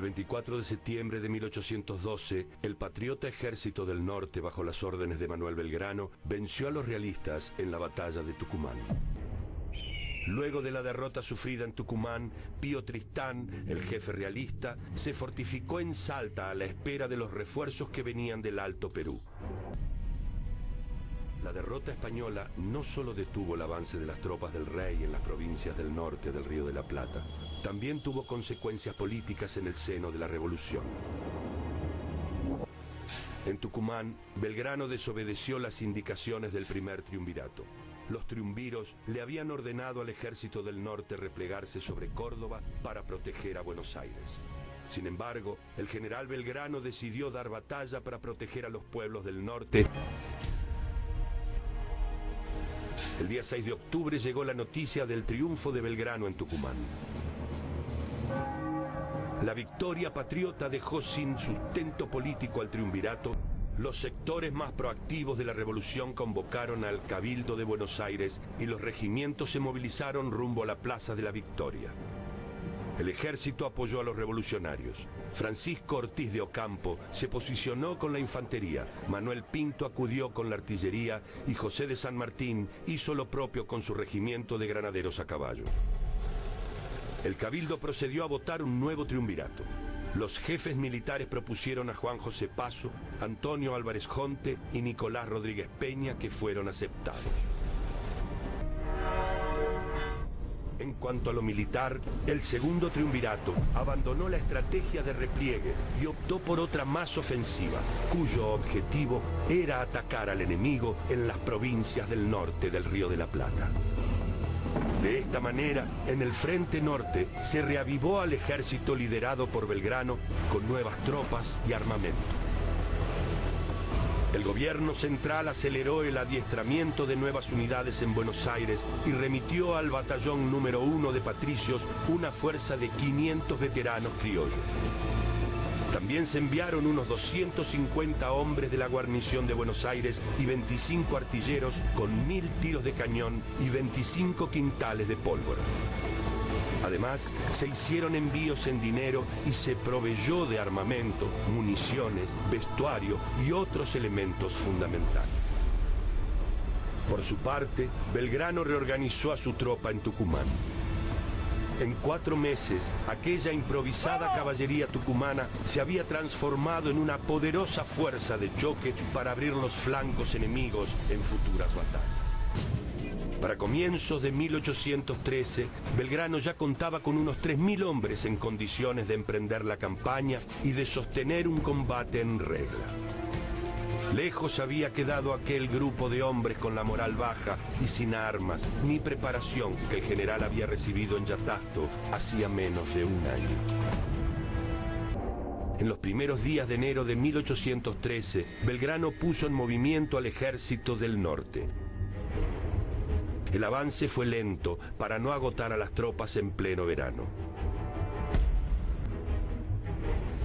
24 de septiembre de 1812, el patriota Ejército del Norte, bajo las órdenes de Manuel Belgrano, venció a los realistas en la batalla de Tucumán. Luego de la derrota sufrida en Tucumán, Pío Tristán, el jefe realista, se fortificó en Salta a la espera de los refuerzos que venían del Alto Perú. La derrota española no solo detuvo el avance de las tropas del rey en las provincias del norte del Río de la Plata, también tuvo consecuencias políticas en el seno de la revolución. En Tucumán, Belgrano desobedeció las indicaciones del primer triunvirato. Los triunviros le habían ordenado al ejército del norte replegarse sobre Córdoba para proteger a Buenos Aires. Sin embargo, el general Belgrano decidió dar batalla para proteger a los pueblos del norte. El día 6 de octubre llegó la noticia del triunfo de Belgrano en Tucumán. La victoria patriota dejó sin sustento político al triunvirato. Los sectores más proactivos de la revolución convocaron al Cabildo de Buenos Aires y los regimientos se movilizaron rumbo a la Plaza de la Victoria. El ejército apoyó a los revolucionarios. Francisco Ortiz de Ocampo se posicionó con la infantería, Manuel Pinto acudió con la artillería y José de San Martín hizo lo propio con su regimiento de granaderos a caballo. El Cabildo procedió a votar un nuevo triunvirato. Los jefes militares propusieron a Juan José Paso, Antonio Álvarez Jonte y Nicolás Rodríguez Peña, que fueron aceptados. En cuanto a lo militar, el segundo triunvirato abandonó la estrategia de repliegue y optó por otra más ofensiva, cuyo objetivo era atacar al enemigo en las provincias del norte del Río de la Plata. De esta manera, en el frente norte se reavivó al ejército liderado por Belgrano con nuevas tropas y armamento. El gobierno central aceleró el adiestramiento de nuevas unidades en Buenos Aires y remitió al batallón número 1 de Patricios una fuerza de 500 veteranos criollos. También se enviaron unos 250 hombres de la guarnición de Buenos Aires y 25 artilleros con 1000 tiros de cañón y 25 quintales de pólvora. Además, se hicieron envíos en dinero y se proveyó de armamento, municiones, vestuario y otros elementos fundamentales. Por su parte, Belgrano reorganizó a su tropa en Tucumán. En 4 meses, aquella improvisada caballería tucumana se había transformado en una poderosa fuerza de choque para abrir los flancos enemigos en futuras batallas. Para comienzos de 1813, Belgrano ya contaba con unos 3000 hombres en condiciones de emprender la campaña y de sostener un combate en regla. Lejos había quedado aquel grupo de hombres con la moral baja y sin armas ni preparación que el general había recibido en Yatasto hacía menos de un año. En los primeros días de enero de 1813, Belgrano puso en movimiento al ejército del norte. El avance fue lento para no agotar a las tropas en pleno verano.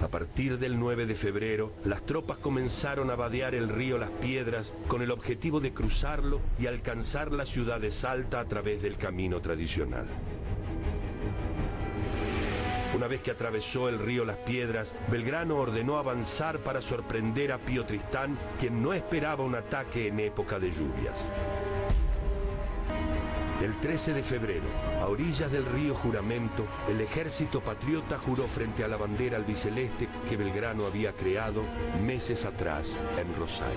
A partir del 9 de febrero, las tropas comenzaron a vadear el río Las Piedras con el objetivo de cruzarlo y alcanzar la ciudad de Salta a través del camino tradicional. Una vez que atravesó el río Las Piedras, Belgrano ordenó avanzar para sorprender a Pío Tristán, quien no esperaba un ataque en época de lluvias. El 13 de febrero, a orillas del río Juramento, el ejército patriota juró frente a la bandera albiceleste que Belgrano había creado meses atrás en Rosario.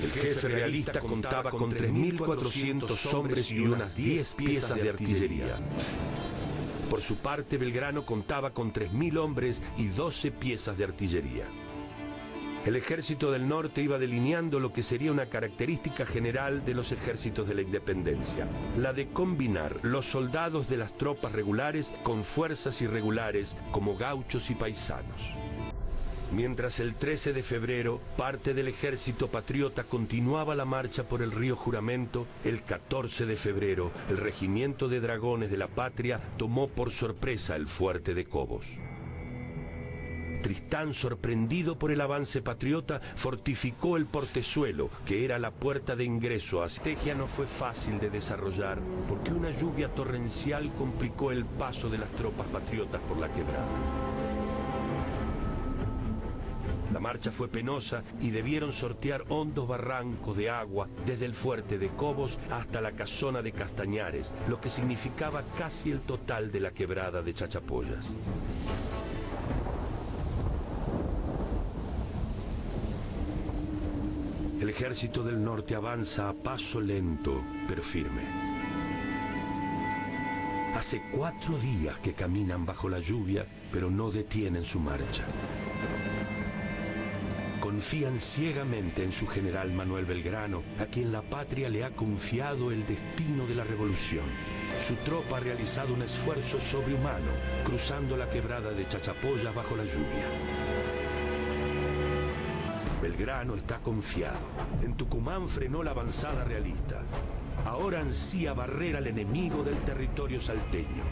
El jefe realista contaba con 3400 hombres y unas 10 piezas de artillería. Por su parte, Belgrano contaba con 3000 hombres y 12 piezas de artillería. El ejército del norte iba delineando lo que sería una característica general de los ejércitos de la independencia, la de combinar los soldados de las tropas regulares con fuerzas irregulares como gauchos y paisanos. Mientras el 13 de febrero, parte del ejército patriota continuaba la marcha por el río Juramento, el 14 de febrero, el regimiento de dragones de la Patria tomó por sorpresa el fuerte de Cobos. Tristán, sorprendido por el avance patriota, fortificó el portezuelo, que era la puerta de ingreso. La estrategia no fue fácil de desarrollar, porque una lluvia torrencial complicó el paso de las tropas patriotas por la quebrada. La marcha fue penosa y debieron sortear hondos barrancos de agua desde el fuerte de Cobos hasta la casona de Castañares, lo que significaba casi el total de la quebrada de Chachapoyas. El ejército del norte avanza a paso lento, pero firme. Hace 4 días que caminan bajo la lluvia, pero no detienen su marcha. Confían ciegamente en su general Manuel Belgrano, a quien la patria le ha confiado el destino de la revolución. Su tropa ha realizado un esfuerzo sobrehumano, cruzando la quebrada de Chachapoyas bajo la lluvia. Belgrano está confiado. En Tucumán frenó la avanzada realista. Ahora ansía barrer al enemigo del territorio salteño.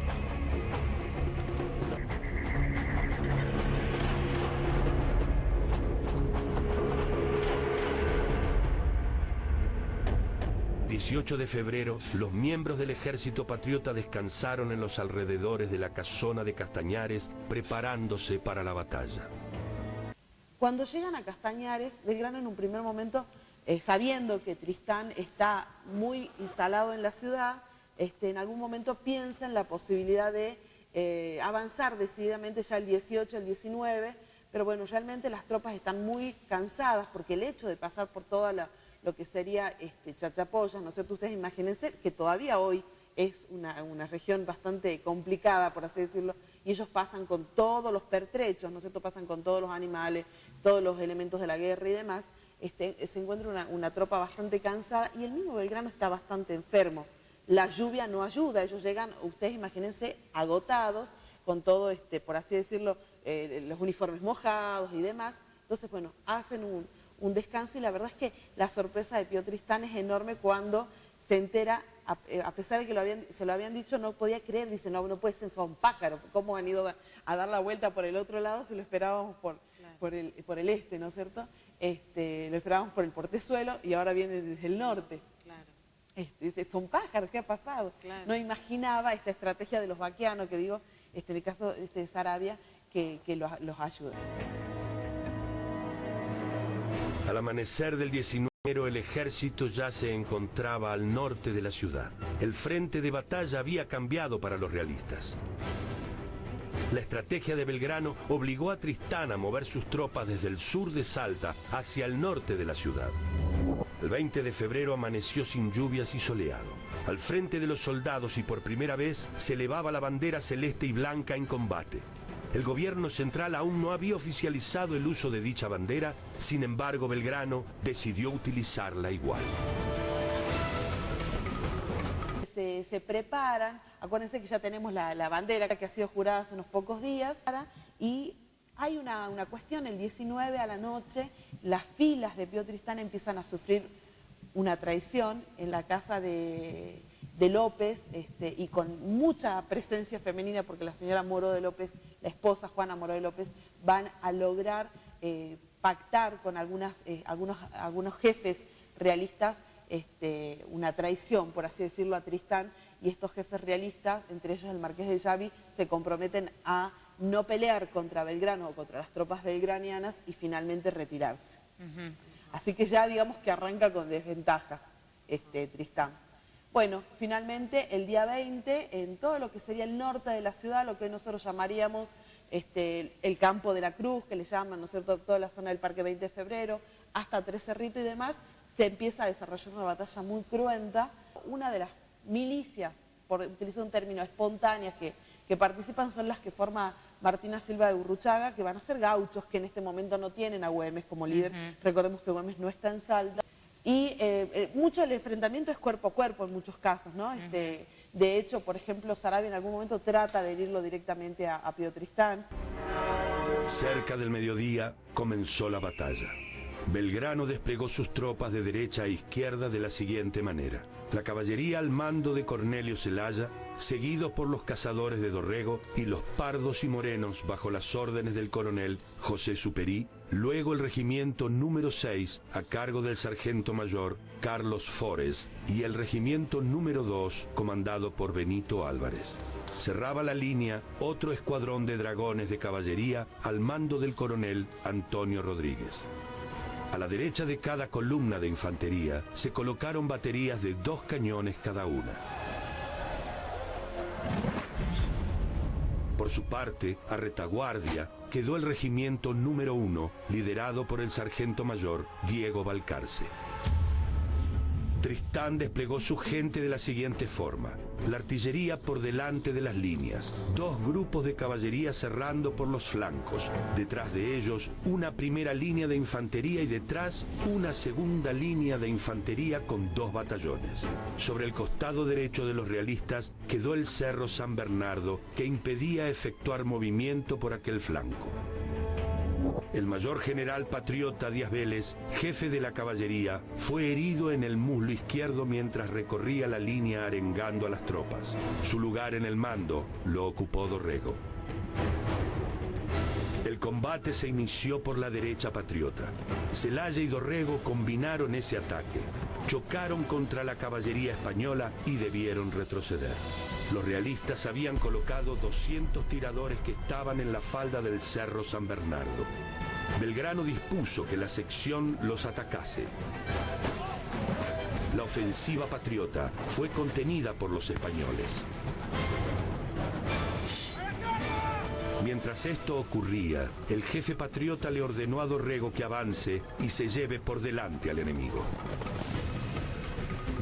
El 18 de febrero, los miembros del ejército patriota descansaron en los alrededores de la casona de Castañares, preparándose para la batalla. Cuando llegan a Castañares, Belgrano en un primer momento, sabiendo que Tristán está muy instalado en la ciudad, en algún momento piensa en la posibilidad de avanzar decididamente ya el 18, el 19, pero bueno, realmente las tropas están muy cansadas porque el hecho de pasar por toda lo que sería Chachapoyas, ¿no es cierto? Ustedes imagínense que todavía hoy es una región bastante complicada, por así decirlo, y ellos pasan con todos los pertrechos, ¿no es cierto? Pasan con todos los animales, todos los elementos de la guerra y demás. Se encuentra una tropa bastante cansada y el mismo Belgrano está bastante enfermo. La lluvia no ayuda, ellos llegan, ustedes imagínense, agotados, con todo, por así decirlo, los uniformes mojados y demás. Entonces, bueno, hacen un descanso y la verdad es que la sorpresa de Pío Tristán es enorme cuando se entera, a pesar de que se lo habían dicho, no podía creer, dice, no puede ser, son pájaros, ¿cómo han ido a dar la vuelta por el otro lado si lo esperábamos por el este, ¿no es cierto? Lo esperábamos por el portezuelo y ahora viene desde el norte. Claro. Dice, son pájaros, ¿qué ha pasado? Claro. No imaginaba esta estrategia de los vaquianos, que digo, en el caso de Saravia, que los ayuda. Al amanecer del 19, el ejército ya se encontraba al norte de la ciudad. El frente de batalla había cambiado para los realistas. La estrategia de Belgrano obligó a Tristán a mover sus tropas desde el sur de Salta hacia el norte de la ciudad. El 20 de febrero amaneció sin lluvias y soleado. Al frente de los soldados y por primera vez se elevaba la bandera celeste y blanca en combate. El gobierno central aún no había oficializado el uso de dicha bandera, sin embargo Belgrano decidió utilizarla igual. Se preparan, acuérdense que ya tenemos la bandera que ha sido jurada hace unos pocos días, y hay una cuestión, el 19 a la noche, las filas de Pío Tristán empiezan a sufrir una traición en la casa de López, y con mucha presencia femenina, porque la señora Moró de López, la esposa Juana Moró de López, van a lograr pactar con algunos jefes realistas una traición, por así decirlo, a Tristán, y estos jefes realistas, entre ellos el marqués de Llavi, se comprometen a no pelear contra Belgrano o contra las tropas belgranianas y finalmente retirarse. Así que ya digamos que arranca con desventaja Tristán. Bueno, finalmente el día 20, en todo lo que sería el norte de la ciudad, lo que nosotros llamaríamos el Campo de la Cruz, que le llaman, ¿no es cierto?, toda la zona del Parque 20 de Febrero, hasta Tres Cerritos y demás, se empieza a desarrollar una batalla muy cruenta. Una de las milicias, por utilizar un término, espontáneas que participan son las que forma Martina Silva de Urruchaga, que van a ser gauchos, que en este momento no tienen a Güemes como líder. Recordemos que Güemes no está en Salta. Y mucho el enfrentamiento es cuerpo a cuerpo en muchos casos, ¿no? De hecho, por ejemplo, Saravia en algún momento trata de herirlo directamente a Pío Tristán. Cerca del mediodía comenzó la batalla. Belgrano desplegó sus tropas de derecha a izquierda de la siguiente manera. La caballería al mando de Cornelio Zelaya seguidos por los cazadores de Dorrego y los pardos y morenos bajo las órdenes del coronel José Superí, luego el regimiento número 6 a cargo del sargento mayor Carlos Forest y el regimiento número 2 comandado por Benito Álvarez. Cerraba la línea otro escuadrón de dragones de caballería al mando del coronel Antonio Rodríguez. A la derecha de cada columna de infantería se colocaron baterías de 2 cañones cada una. Por su parte, a retaguardia quedó el regimiento número 1, liderado por el sargento mayor Diego Balcarce. Tristán desplegó su gente de la siguiente forma: la artillería por delante de las líneas, 2 grupos de caballería cerrando por los flancos, detrás de ellos una primera línea de infantería y detrás una segunda línea de infantería con 2 batallones. Sobre el costado derecho de los realistas quedó el Cerro San Bernardo, que impedía efectuar movimiento por aquel flanco. El mayor general patriota Díaz Vélez, jefe de la caballería, fue herido en el muslo izquierdo mientras recorría la línea arengando a las tropas. Su lugar en el mando lo ocupó Dorrego. El combate se inició por la derecha patriota. Celaya y Dorrego combinaron ese ataque. Chocaron contra la caballería española y debieron retroceder. Los realistas habían colocado 200 tiradores que estaban en la falda del Cerro San Bernardo. Belgrano dispuso que la sección los atacase. La ofensiva patriota fue contenida por los españoles. Mientras esto ocurría, el jefe patriota le ordenó a Dorrego que avance y se lleve por delante al enemigo.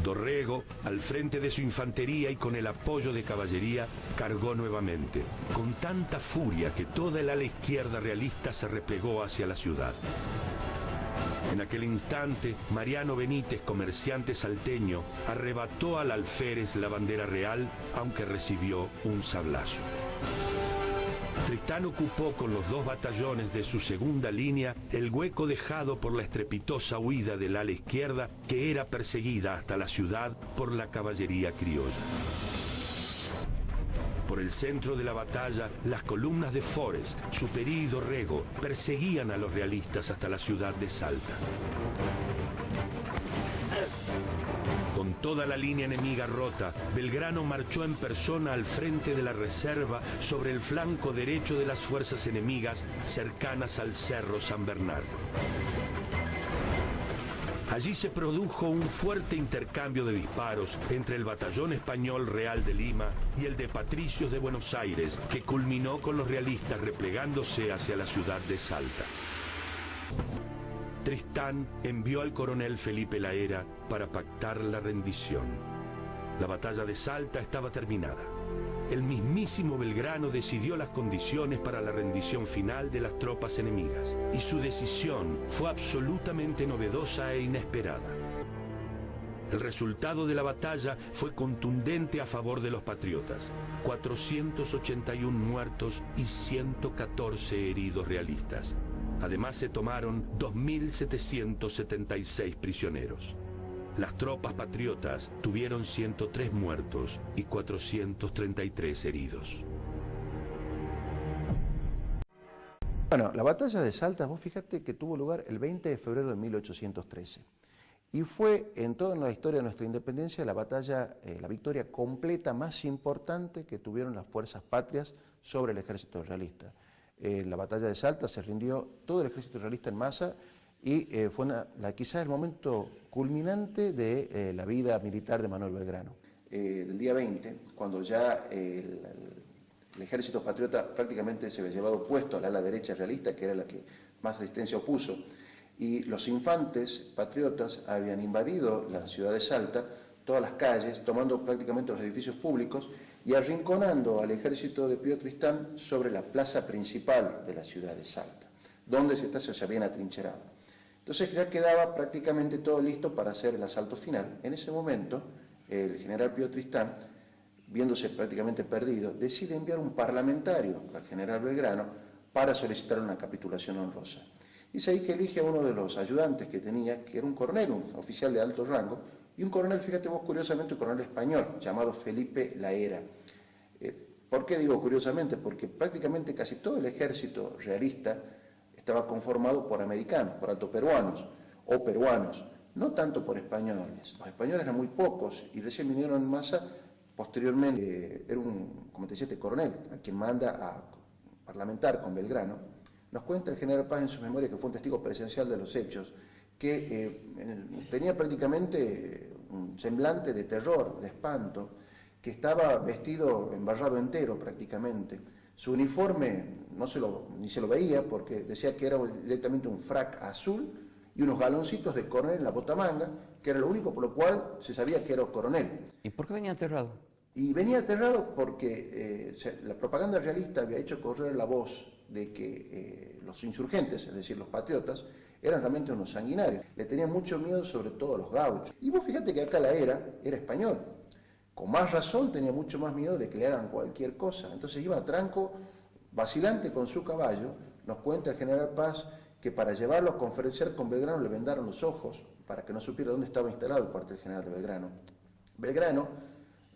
Dorrego, al frente de su infantería y con el apoyo de caballería, cargó nuevamente, con tanta furia que toda el ala izquierda realista se replegó hacia la ciudad. En aquel instante, Mariano Benítez, comerciante salteño, arrebató al alférez la bandera real, aunque recibió un sablazo. Tristán ocupó con los 2 batallones de su segunda línea el hueco dejado por la estrepitosa huida del ala izquierda, que era perseguida hasta la ciudad por la caballería criolla. Por el centro de la batalla, las columnas de Forest, Superí y Dorrego perseguían a los realistas hasta la ciudad de Salta. Con toda la línea enemiga rota, Belgrano marchó en persona al frente de la reserva sobre el flanco derecho de las fuerzas enemigas cercanas al Cerro San Bernardo. Allí se produjo un fuerte intercambio de disparos entre el batallón español Real de Lima y el de Patricios de Buenos Aires, que culminó con los realistas replegándose hacia la ciudad de Salta. Tristán envió al coronel Felipe Laera para pactar la rendición. La batalla de Salta estaba terminada. El mismísimo Belgrano decidió las condiciones para la rendición final de las tropas enemigas, y su decisión fue absolutamente novedosa e inesperada. El resultado de la batalla fue contundente a favor de los patriotas: 481 muertos y 114 heridos realistas. Además se tomaron 2.776 prisioneros. Las tropas patriotas tuvieron 103 muertos y 433 heridos. Bueno, la batalla de Salta, vos fíjate que tuvo lugar el 20 de febrero de 1813. Y fue en toda la historia de nuestra independencia la batalla, la victoria completa más importante que tuvieron las fuerzas patrias sobre el ejército realista. La batalla de Salta se rindió todo el ejército realista en masa y fue quizás el momento culminante de la vida militar de Manuel Belgrano. El día 20, cuando ya el ejército patriota prácticamente se había llevado puesto al ala derecha realista, que era la que más resistencia opuso, y los infantes patriotas habían invadido la ciudad de Salta, todas las calles, tomando prácticamente los edificios públicos y arrinconando al ejército de Pío Tristán sobre la plaza principal de la ciudad de Salta, donde se habían atrincherado. Entonces ya quedaba prácticamente todo listo para hacer el asalto final. En ese momento, el general Pío Tristán, viéndose prácticamente perdido, decide enviar un parlamentario al general Belgrano para solicitar una capitulación honrosa. Y es ahí que elige a uno de los ayudantes que tenía, que era un coronel, un oficial de alto rango, y un coronel, fíjate vos curiosamente, un coronel español, llamado Felipe Laera. ¿Por qué digo curiosamente? Porque prácticamente casi todo el ejército realista estaba conformado por americanos, por altoperuanos o peruanos, no tanto por españoles. Los españoles eran muy pocos y recién vinieron en masa posteriormente. Era un, como te decía, este coronel, a quien manda a parlamentar con Belgrano. Nos cuenta el general Paz en su memoria, que fue un testigo presencial de los hechos, que tenía prácticamente un semblante de terror, de espanto, que estaba vestido, embarrado entero prácticamente. Su uniforme ni se lo veía porque decía que era directamente un frac azul y unos galoncitos de coronel en la botamanga, que era lo único por lo cual se sabía que era coronel. ¿Y por qué venía aterrado? Y venía aterrado porque la propaganda realista había hecho correr la voz de que los insurgentes, es decir, los patriotas, eran realmente unos sanguinarios. Le tenían mucho miedo sobre todo a los gauchos. Y vos fíjate que acá la era español. Con más razón tenía mucho más miedo de que le hagan cualquier cosa. Entonces iba a tranco, vacilante con su caballo. Nos cuenta el general Paz que para llevarlo a conferenciar con Belgrano le vendaron los ojos para que no supiera dónde estaba instalado el cuartel general de Belgrano. Belgrano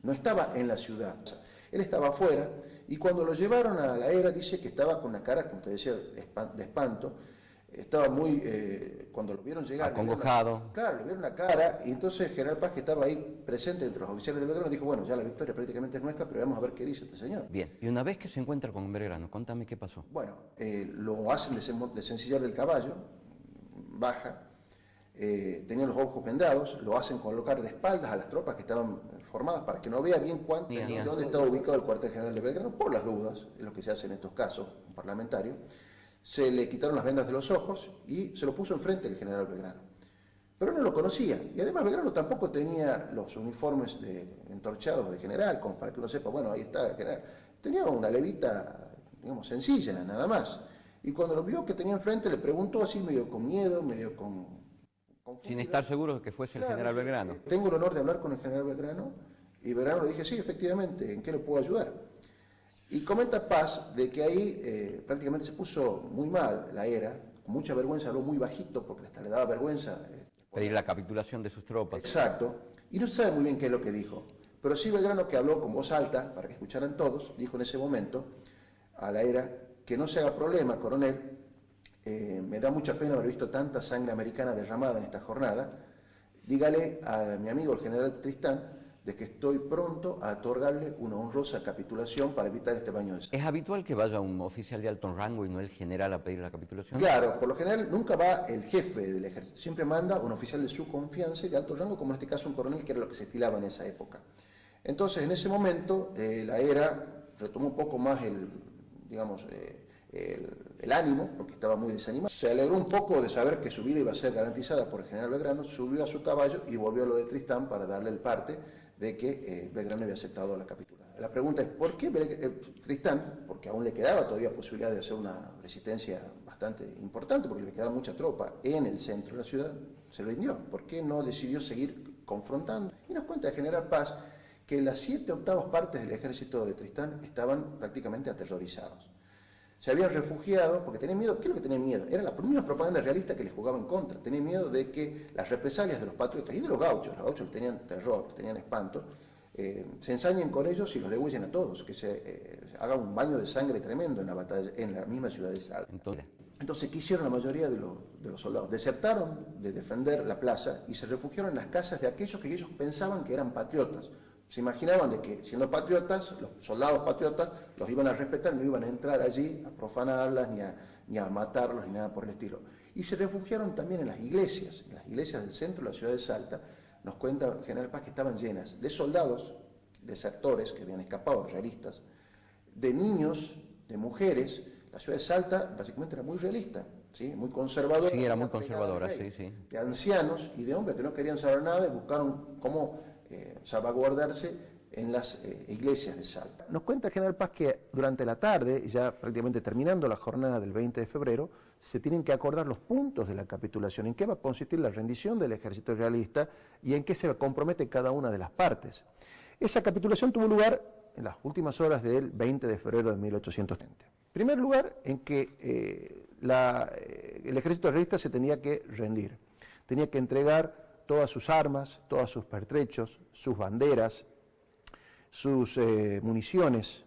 no estaba en la ciudad, él estaba afuera, y cuando lo llevaron a la era dice que estaba con una cara, como te decía, de espanto. Estaba muy, cuando lo vieron llegar... Acongojado. Claro, le vieron la cara, y entonces General Paz, que estaba ahí presente entre los oficiales de Belgrano, dijo, bueno, ya la victoria prácticamente es nuestra, pero vamos a ver qué dice este señor. Bien, y una vez que se encuentra con Belgrano, contame qué pasó. Bueno, lo hacen desencillar del caballo, baja, tenían los ojos vendados, lo hacen colocar de espaldas a las tropas que estaban formadas para que no vea bien dónde estaba ubicado el cuartel general de Belgrano, por las dudas, es lo que se hace en estos casos, un parlamentario. Se le quitaron las vendas de los ojos y se lo puso enfrente el general Belgrano. Pero no lo conocía, y además Belgrano tampoco tenía los uniformes entorchados de general, como para que uno sepa, bueno, ahí está el general. Tenía una levita, digamos, sencilla, nada más. Y cuando lo vio que tenía enfrente, le preguntó así, medio con miedo, medio con... Sin estar seguro de que fuese el general Belgrano. Tengo el honor de hablar con el general Belgrano, y Belgrano le dije, sí, efectivamente, ¿en qué le puedo ayudar? Y comenta Paz de que ahí prácticamente se puso muy mal la era, con mucha vergüenza, habló muy bajito porque hasta le daba vergüenza. Pedir la capitulación de sus tropas. Exacto, y no se sabe muy bien qué es lo que dijo, pero sí Belgrano, que habló con voz alta para que escucharan todos, dijo en ese momento a la era que no se haga problema, coronel, me da mucha pena haber visto tanta sangre americana derramada en esta jornada, dígale a mi amigo el general Tristán de que estoy pronto a otorgarle una honrosa capitulación para evitar este baño de sangre. ¿Es habitual que vaya un oficial de alto rango y no el general a pedir la capitulación? Claro, por lo general nunca va el jefe del ejército, siempre manda un oficial de su confianza y de alto rango, como en este caso un coronel, que era lo que se estilaba en esa época. Entonces, en ese momento, la era retomó un poco más el ánimo, porque estaba muy desanimado. Se alegró un poco de saber que su vida iba a ser garantizada por el general Belgrano, subió a su caballo y volvió a lo de Tristán para darle el parte de que Belgrano había aceptado la capitulación. La pregunta es, ¿por qué Tristán? Porque aún le quedaba todavía posibilidad de hacer una resistencia bastante importante, porque le quedaba mucha tropa en el centro de la ciudad, se rindió. ¿Por qué no decidió seguir confrontando? Y nos cuenta el general Paz que las 7/8 partes del ejército de Tristán estaban prácticamente aterrorizados. Se habían refugiado porque tenían miedo. ¿Qué es lo que tenían miedo? Era la misma propaganda realista que les jugaba en contra. Tenían miedo de que las represalias de los patriotas y de los gauchos tenían terror, tenían espanto, se ensañen con ellos y los degüellen a todos, que se haga un baño de sangre tremendo en la batalla, en la misma ciudad de Salta. Entonces, ¿qué hicieron la mayoría de los soldados? Desertaron de defender la plaza y se refugiaron en las casas de aquellos que ellos pensaban que eran patriotas. Se imaginaban de que, siendo patriotas, los soldados patriotas los iban a respetar, no iban a entrar allí a profanarlas, ni a matarlos, ni nada por el estilo. Y se refugiaron también en las iglesias del centro de la ciudad de Salta. Nos cuenta el general Paz que estaban llenas de soldados, desertores que habían escapado, realistas, de niños, de mujeres. La ciudad de Salta básicamente era muy realista, ¿sí? Muy conservadora. Sí, era muy conservadora, sí. De ancianos y de hombres que no querían saber nada y buscaron cómo salvaguardarse en las iglesias de Salta. Nos cuenta el general Paz que durante la tarde, ya prácticamente terminando la jornada del 20 de febrero, se tienen que acordar los puntos de la capitulación, en qué va a consistir la rendición del ejército realista y en qué se compromete cada una de las partes. Esa capitulación tuvo lugar en las últimas horas del 20 de febrero de 1820. En primer lugar, en que el ejército realista se tenía que rendir, tenía que entregar todas sus armas, todos sus pertrechos, sus banderas, sus municiones,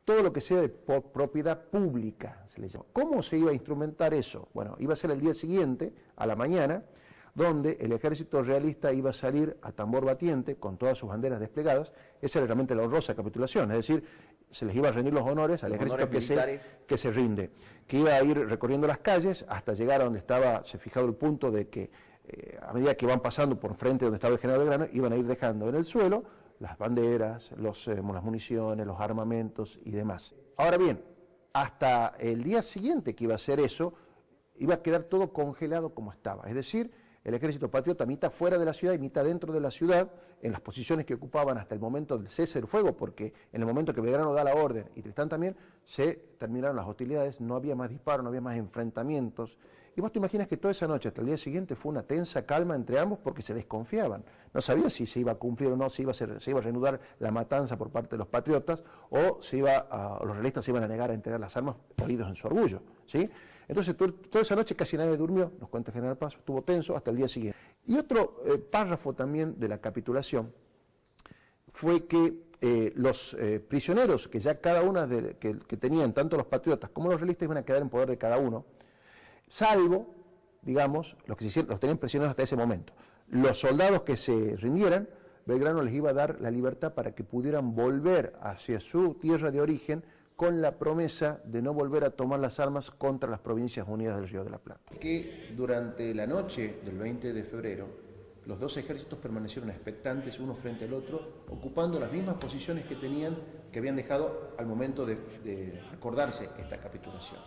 todo lo que sea de propiedad pública, se le llama. ¿Cómo se iba a instrumentar eso? Bueno, iba a ser el día siguiente, a la mañana, donde el ejército realista iba a salir a tambor batiente con todas sus banderas desplegadas. Esa era realmente la honrosa capitulación, es decir, se les iba a rendir los honores al ejército que se rinde, que iba a ir recorriendo las calles hasta llegar a donde estaba, se fijado el punto de que a medida que van pasando por frente donde estaba el general Belgrano, iban a ir dejando en el suelo las banderas, las municiones, los armamentos y demás. Ahora bien, hasta el día siguiente que iba a hacer eso, iba a quedar todo congelado como estaba, es decir, el ejército patriota mitad fuera de la ciudad y mitad dentro de la ciudad, en las posiciones que ocupaban hasta el momento del cese del fuego, porque en el momento que Belgrano da la orden y Tristán también, se terminaron las hostilidades, no había más disparos, no había más enfrentamientos. Y vos te imaginas que toda esa noche hasta el día siguiente fue una tensa calma entre ambos porque se desconfiaban. No sabía si se iba a cumplir o no, si se iba a reanudar la matanza por parte de los patriotas o los realistas se iban a negar a entregar las armas molidos en su orgullo, ¿sí? Entonces, toda esa noche casi nadie durmió, nos cuenta el general Paz, estuvo tenso hasta el día siguiente. Y otro párrafo también de la capitulación fue que los prisioneros, que ya cada una que tenían, tanto los patriotas como los realistas, iban a quedar en poder de cada uno, salvo, digamos, los tenían prisioneros hasta ese momento. Los soldados que se rindieran, Belgrano les iba a dar la libertad para que pudieran volver hacia su tierra de origen, con la promesa de no volver a tomar las armas contra las Provincias Unidas del Río de la Plata. Que durante la noche del 20 de febrero, los dos ejércitos permanecieron expectantes uno frente al otro, ocupando las mismas posiciones que habían dejado al momento de acordarse esta capitulación.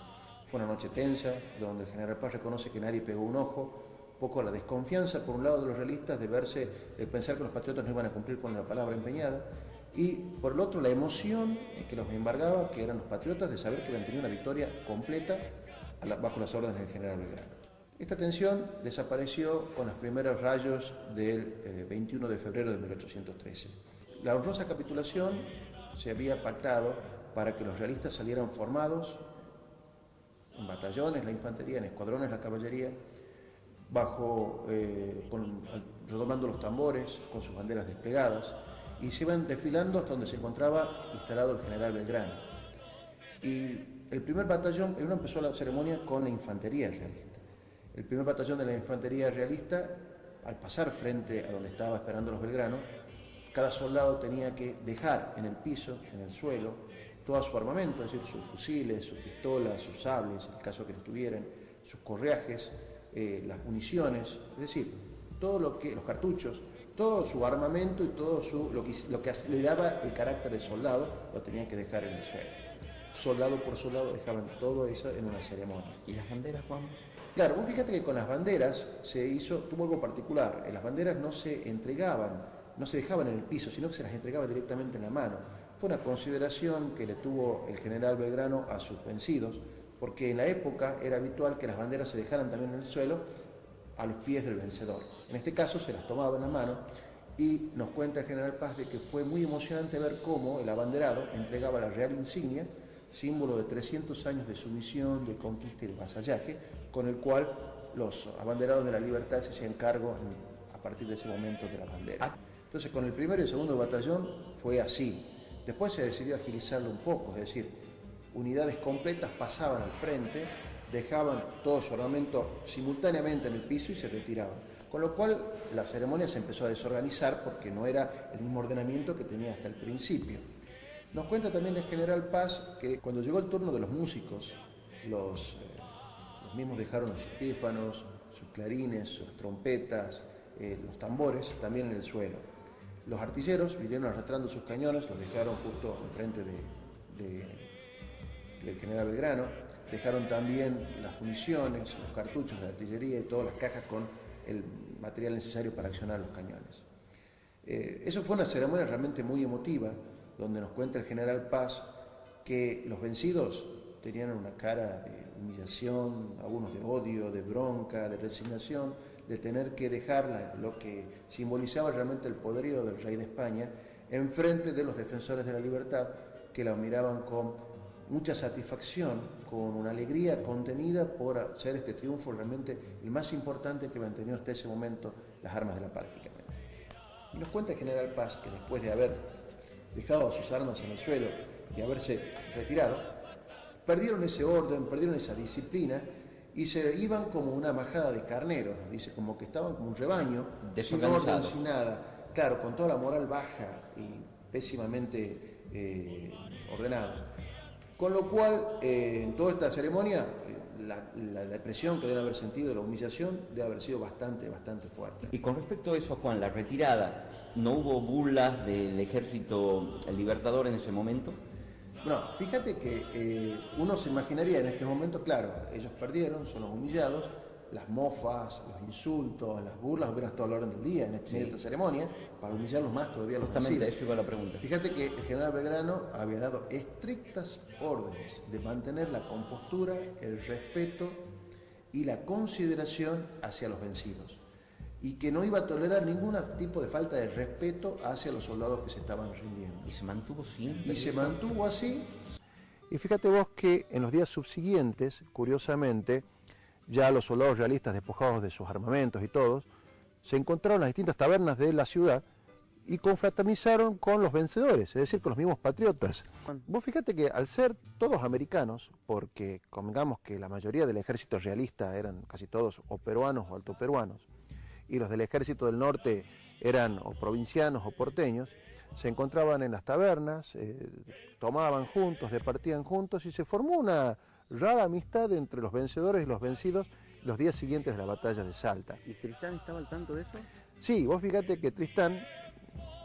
Fue una noche tensa, donde el general Paz reconoce que nadie pegó un ojo, poco la desconfianza, por un lado, de los realistas de pensar que los patriotas no iban a cumplir con la palabra empeñada, y por el otro la emoción que los embargaba, que eran los patriotas, de saber que habían tenido una victoria completa bajo las órdenes del general Belgrano. Esta tensión desapareció con los primeros rayos del 21 de febrero de 1813. La honrosa capitulación se había pactado para que los realistas salieran formados en batallones, la infantería, en escuadrones, la caballería, redoblando los tambores, con sus banderas desplegadas, y se iban desfilando hasta donde se encontraba instalado el general Belgrano. Y el primer batallón, primero empezó la ceremonia con la infantería realista. El primer batallón de la infantería realista, al pasar frente a donde estaba esperando los Belgrano, cada soldado tenía que dejar en el piso, en el suelo, todo su armamento, es decir, sus fusiles, sus pistolas, sus sables, en el caso que los tuvieran, sus correajes, las municiones, es decir, los cartuchos, todo su armamento y todo lo que le daba el carácter de soldado, lo tenían que dejar en el suelo. Soldado por soldado dejaban todo eso en una ceremonia. ¿Y las banderas, Juan? Claro, vos fíjate que con las banderas tuvo algo particular. Las banderas no se entregaban, no se dejaban en el piso, sino que se las entregaba directamente en la mano. Fue una consideración que le tuvo el general Belgrano a sus vencidos, porque en la época era habitual que las banderas se dejaran también en el suelo a los pies del vencedor. En este caso se las tomaba en la mano y nos cuenta el general Paz de que fue muy emocionante ver cómo el abanderado entregaba la real insignia, símbolo de 300 años de sumisión, de conquista y de vasallaje, con el cual los abanderados de la libertad se hacían cargo a partir de ese momento de la bandera. Entonces con el primero y el segundo batallón fue así. Después se decidió agilizarlo un poco, es decir, unidades completas pasaban al frente, dejaban todo su armamento simultáneamente en el piso y se retiraban. Con lo cual la ceremonia se empezó a desorganizar porque no era el mismo ordenamiento que tenía hasta el principio. Nos cuenta también el general Paz que cuando llegó el turno de los músicos, los mismos dejaron sus pífanos, sus clarines, sus trompetas, los tambores también en el suelo. Los artilleros vinieron arrastrando sus cañones, los dejaron justo enfrente del general Belgrano. Dejaron también las municiones, los cartuchos de artillería y todas las cajas con el material necesario para accionar los cañones. Eso fue una ceremonia realmente muy emotiva, donde nos cuenta el general Paz que los vencidos tenían una cara de humillación, algunos de odio, de bronca, de resignación, de tener que dejar lo que simbolizaba realmente el poderío del rey de España enfrente de los defensores de la libertad, que la miraban con mucha satisfacción, con una alegría contenida por hacer este triunfo realmente el más importante que habían tenido hasta ese momento las armas de la prácticamente. Y nos cuenta el general Paz que después de haber dejado sus armas en el suelo y haberse retirado, perdieron ese orden, perdieron esa disciplina y se iban como una majada de carneros, dice, como que estaban como un rebaño, sin orden, sin nada, claro, con toda la moral baja y pésimamente ordenados. Con lo cual, en toda esta ceremonia, la depresión que deben haber sentido, la humillación, debe haber sido bastante fuerte. Y con respecto a eso, Juan, la retirada, ¿no hubo burlas del ejército libertador en ese momento? Bueno, fíjate que uno se imaginaría en este momento, claro, ellos perdieron, son los humillados, las mofas, los insultos, las burlas hubieran estado a la orden del día en esta ceremonia, para humillarlos más todavía los vencidos. Justamente eso iba la pregunta. Fíjate que el general Belgrano había dado estrictas órdenes de mantener la compostura, el respeto y la consideración hacia los vencidos, y que no iba a tolerar ningún tipo de falta de respeto hacia los soldados que se estaban rindiendo. ¿Y se mantuvo siempre? Y se mantuvo así. Y fíjate vos que en los días subsiguientes, curiosamente, ya los soldados realistas despojados de sus armamentos y todos, se encontraron en las distintas tabernas de la ciudad y confraternizaron con los vencedores, es decir, con los mismos patriotas. Vos fíjate que al ser todos americanos, porque convengamos que la mayoría del ejército realista eran casi todos o peruanos o altoperuanos, y los del ejército del norte eran o provincianos o porteños, se encontraban en las tabernas, tomaban juntos, departían juntos y se formó una rara amistad entre los vencedores y los vencidos los días siguientes de la batalla de Salta. ¿Y Tristán estaba al tanto de eso? Sí, vos fíjate que Tristán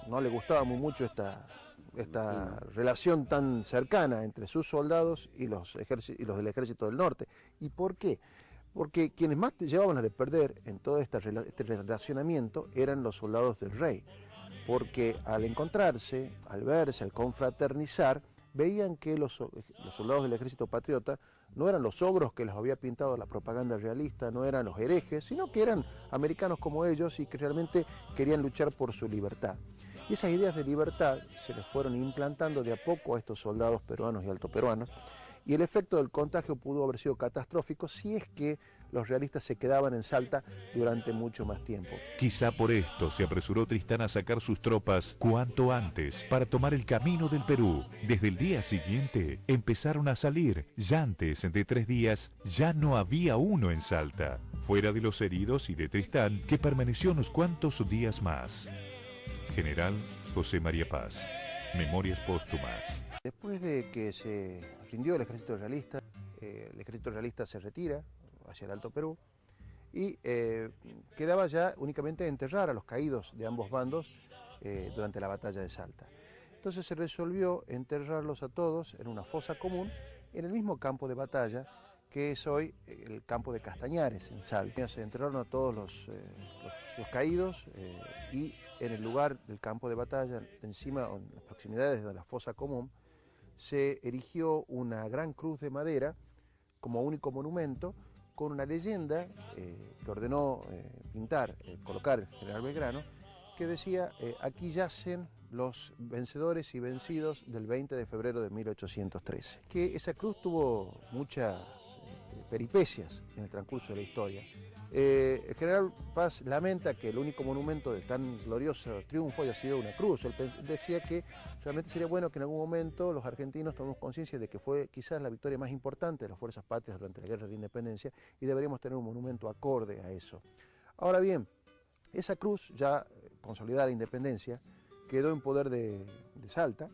no le gustaba muy mucho esta relación tan cercana entre sus soldados y los del ejército del norte. ¿Y por qué? Porque quienes más llevaban a de perder en todo este relacionamiento eran los soldados del rey, porque al encontrarse, al verse, al confraternizar, veían que los soldados del ejército patriota no eran los ogros que les había pintado la propaganda realista, no eran los herejes, sino que eran americanos como ellos y que realmente querían luchar por su libertad. Y esas ideas de libertad se les fueron implantando de a poco a estos soldados peruanos y altoperuanos, y el efecto del contagio pudo haber sido catastrófico si es que los realistas se quedaban en Salta durante mucho más tiempo. Quizá por esto se apresuró Tristán a sacar sus tropas cuanto antes para tomar el camino del Perú. Desde el día siguiente empezaron a salir. Ya antes de 3 días ya no había uno en Salta, fuera de los heridos y de Tristán, que permaneció unos cuantos días más. General José María Paz. Memorias póstumas. Después de que se rindió el ejército realista se retira hacia el Alto Perú y quedaba ya únicamente enterrar a los caídos de ambos bandos durante la batalla de Salta. Entonces se resolvió enterrarlos a todos en una fosa común en el mismo campo de batalla que es hoy el campo de Castañares en Salta. Se enterraron a todos los caídos y en el lugar del campo de batalla, encima, en las proximidades de la fosa común, se erigió una gran cruz de madera como único monumento con una leyenda que ordenó colocar el general Belgrano, que decía, aquí yacen los vencedores y vencidos del 20 de febrero de 1813. Que esa cruz tuvo muchas peripecias en el transcurso de la historia. El general Paz lamenta que el único monumento de tan glorioso triunfo haya sido una cruz. Él decía que realmente sería bueno que en algún momento los argentinos tomemos conciencia de que fue quizás la victoria más importante de las fuerzas patrias durante la Guerra de Independencia y deberíamos tener un monumento acorde a eso. Ahora bien, esa cruz, ya consolidada la independencia, quedó en poder de Salta,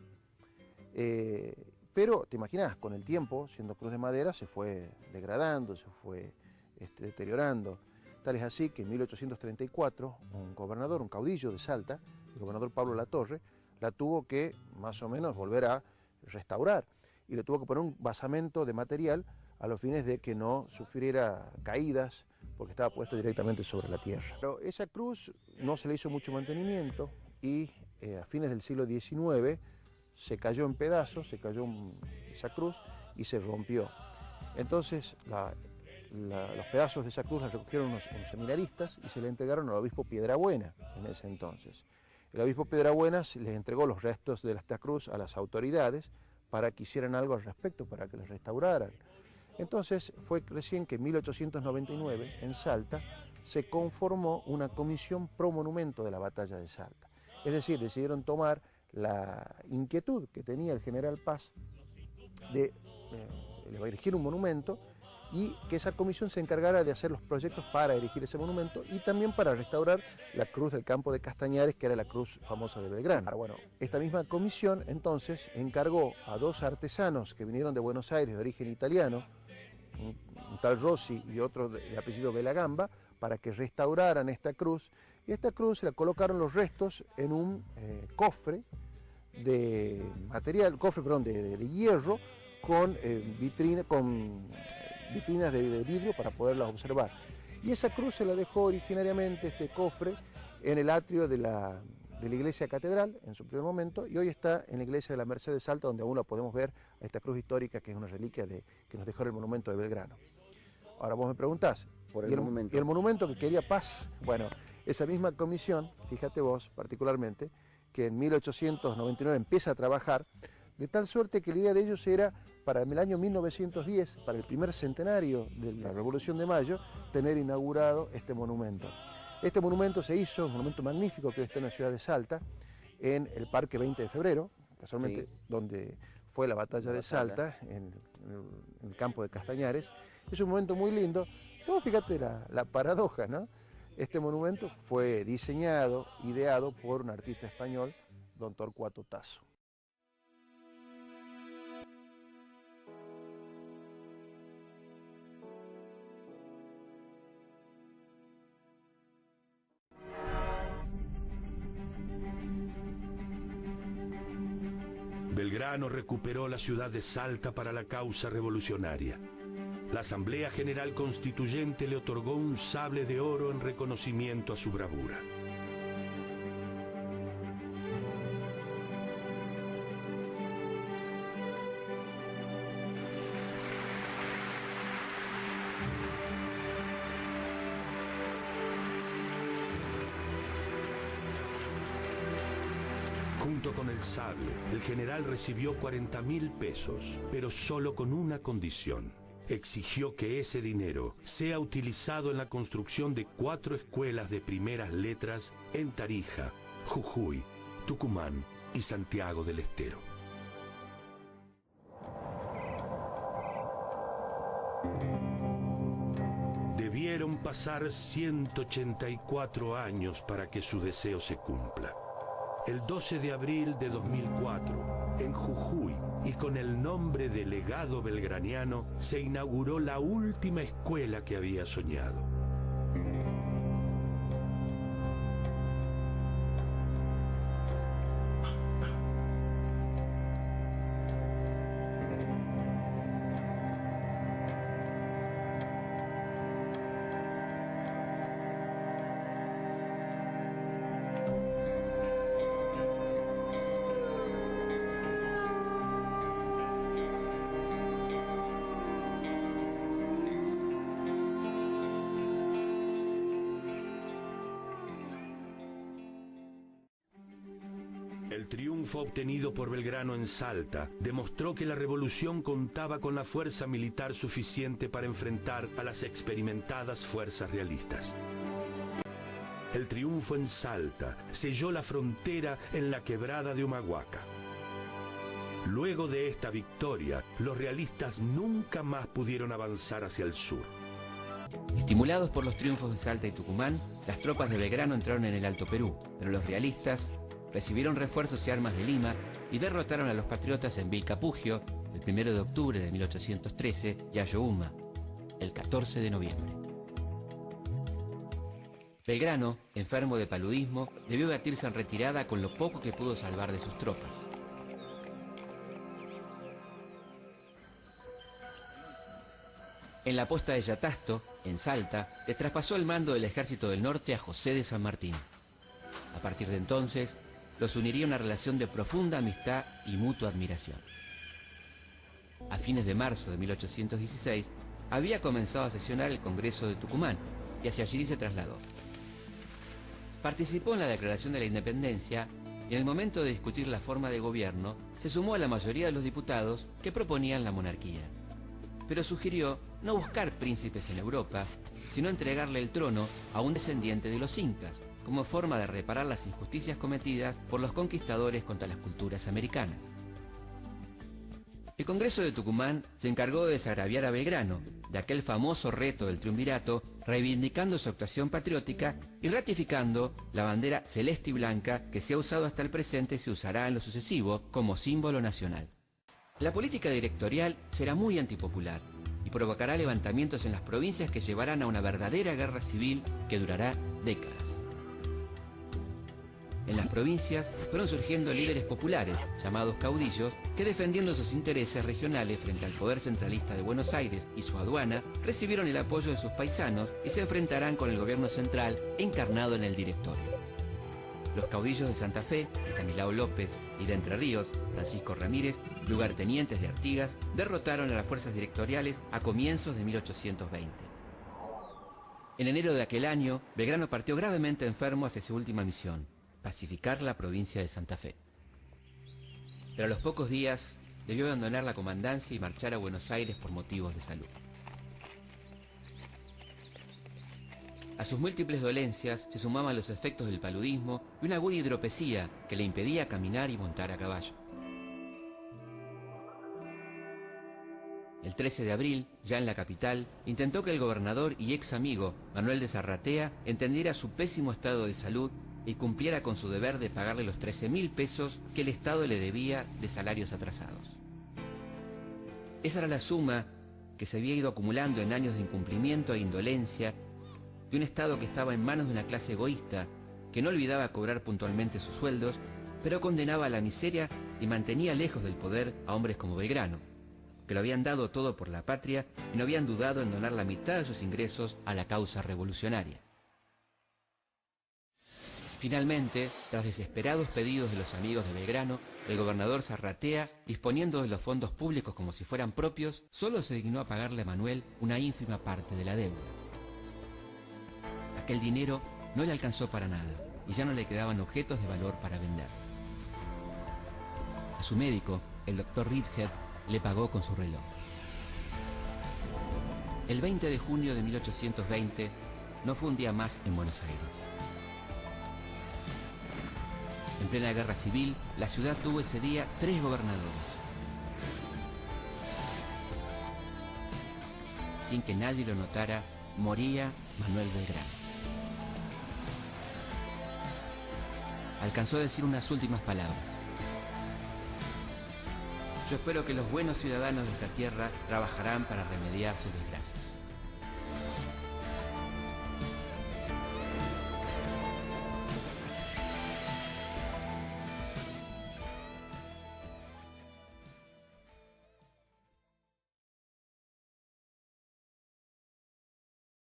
pero te imaginas, con el tiempo, siendo cruz de madera, se fue degradando, se fue deteriorando. Tal es así que en 1834 un gobernador, un caudillo de Salta, el gobernador Pablo Latorre, la tuvo que más o menos volver a restaurar y le tuvo que poner un basamento de material a los fines de que no sufriera caídas porque estaba puesto directamente sobre la tierra. Pero esa cruz no se le hizo mucho mantenimiento y a fines del siglo XIX se cayó en pedazos, esa cruz y se rompió. Entonces los pedazos de esa cruz la recogieron unos seminaristas y se le entregaron al obispo Piedrabuena en ese entonces. El obispo Piedrabuena les entregó los restos de esta cruz a las autoridades para que hicieran algo al respecto, para que los restauraran. Entonces fue recién que en 1899 en Salta se conformó una comisión pro monumento de la batalla de Salta. Es decir, decidieron tomar la inquietud que tenía el general Paz de erigir un monumento y que esa comisión se encargara de hacer los proyectos para erigir ese monumento y también para restaurar la cruz del campo de Castañares, que era la cruz famosa de Belgrano. Ahora, bueno, esta misma comisión entonces encargó a 2 artesanos que vinieron de Buenos Aires de origen italiano, un tal Rossi y otro de apellido Belagamba, para que restauraran esta cruz, y esta cruz se la colocaron los restos en un cofre de material, de hierro, con vitrinas de vidrio para poderlas observar. Y esa cruz se la dejó originariamente, este cofre, en el atrio de la iglesia catedral en su primer momento, y hoy está en la iglesia de la Merced de Salta, donde aún la podemos ver, a esta cruz histórica que es una reliquia que nos dejó el monumento de Belgrano. Ahora vos me preguntás, por el monumento. Y el monumento que quería Paz, bueno, esa misma comisión, fíjate vos particularmente, que en 1899 empieza a trabajar, de tal suerte que la idea de ellos era, para el año 1910, para el primer centenario de la Revolución de Mayo, tener inaugurado este monumento. Este monumento se hizo, un monumento magnífico que está en la ciudad de Salta, en el Parque 20 de Febrero, casualmente donde fue la batalla de Salta, en el campo de Castañares. Es un monumento muy lindo. Luego fíjate la paradoja, ¿no? Este monumento fue diseñado, ideado por un artista español, don Torcuato Tasso. Belgrano recuperó la ciudad de Salta para la causa revolucionaria. La Asamblea General Constituyente le otorgó un sable de oro en reconocimiento a su bravura. Junto con el sable, el general recibió 40.000 pesos, pero solo con una condición. Exigió que ese dinero sea utilizado en la construcción de 4 escuelas de primeras letras en Tarija, Jujuy, Tucumán y Santiago del Estero. Debieron pasar 184 años para que su deseo se cumpla. El 12 de abril de 2004, en Jujuy, y con el nombre de Legado Belgraniano, se inauguró la última escuela que había soñado. El triunfo obtenido por Belgrano en Salta demostró que la revolución contaba con la fuerza militar suficiente para enfrentar a las experimentadas fuerzas realistas. El triunfo en Salta selló la frontera en la quebrada de Humahuaca. Luego de esta victoria, los realistas nunca más pudieron avanzar hacia el sur. Estimulados por los triunfos de Salta y Tucumán, las tropas de Belgrano entraron en el Alto Perú, pero los realistas recibieron refuerzos y armas de Lima y derrotaron a los patriotas en Vilcapugio el 1 de octubre de 1813 y Ayohuma el 14 de noviembre. Belgrano, enfermo de paludismo, debió batirse en retirada con lo poco que pudo salvar de sus tropas. En la posta de Yatasto, en Salta, le traspasó el mando del Ejército del Norte a José de San Martín. A partir de entonces, los uniría una relación de profunda amistad y mutua admiración. A fines de marzo de 1816, había comenzado a sesionar el Congreso de Tucumán y hacia allí se trasladó. Participó en la Declaración de la Independencia y en el momento de discutir la forma de gobierno, se sumó a la mayoría de los diputados que proponían la monarquía. Pero sugirió no buscar príncipes en Europa, sino entregarle el trono a un descendiente de los incas, como forma de reparar las injusticias cometidas por los conquistadores contra las culturas americanas. El Congreso de Tucumán se encargó de desagraviar a Belgrano de aquel famoso reto del triunvirato, reivindicando su actuación patriótica y ratificando la bandera celeste y blanca que se ha usado hasta el presente y se usará en lo sucesivo como símbolo nacional. La política directorial será muy antipopular y provocará levantamientos en las provincias que llevarán a una verdadera guerra civil que durará décadas. En las provincias fueron surgiendo líderes populares, llamados caudillos, que defendiendo sus intereses regionales frente al poder centralista de Buenos Aires y su aduana, recibieron el apoyo de sus paisanos y se enfrentarán con el gobierno central encarnado en el directorio. Los caudillos de Santa Fe, Estanislao López, y de Entre Ríos, Francisco Ramírez, lugartenientes de Artigas, derrotaron a las fuerzas directoriales a comienzos de 1820. En enero de aquel año, Belgrano partió gravemente enfermo hacia su última misión: pacificar la provincia de Santa Fe. Pero a los pocos días debió abandonar la comandancia y marchar a Buenos Aires por motivos de salud. A sus múltiples dolencias se sumaban los efectos del paludismo y una aguda hidropesía que le impedía caminar y montar a caballo. El 13 de abril, ya en la capital, intentó que el gobernador y ex amigo Manuel de Zarratea entendiera su pésimo estado de salud y cumpliera con su deber de pagarle los 13.000 pesos que el Estado le debía de salarios atrasados. Esa era la suma que se había ido acumulando en años de incumplimiento e indolencia de un Estado que estaba en manos de una clase egoísta que no olvidaba cobrar puntualmente sus sueldos, pero condenaba a la miseria y mantenía lejos del poder a hombres como Belgrano, que lo habían dado todo por la patria y no habían dudado en donar la mitad de sus ingresos a la causa revolucionaria. Finalmente, tras desesperados pedidos de los amigos de Belgrano, el gobernador Zarratea, disponiendo de los fondos públicos como si fueran propios, solo se dignó a pagarle a Manuel una ínfima parte de la deuda. Aquel dinero no le alcanzó para nada y ya no le quedaban objetos de valor para vender. A su médico, el doctor Ridhead, le pagó con su reloj. El 20 de junio de 1820 no fue un día más en Buenos Aires. En plena guerra civil, la ciudad tuvo ese día 3 gobernadores. Sin que nadie lo notara, moría Manuel Belgrano. Alcanzó a decir unas últimas palabras: yo espero que los buenos ciudadanos de esta tierra trabajarán para remediar sus desgracias.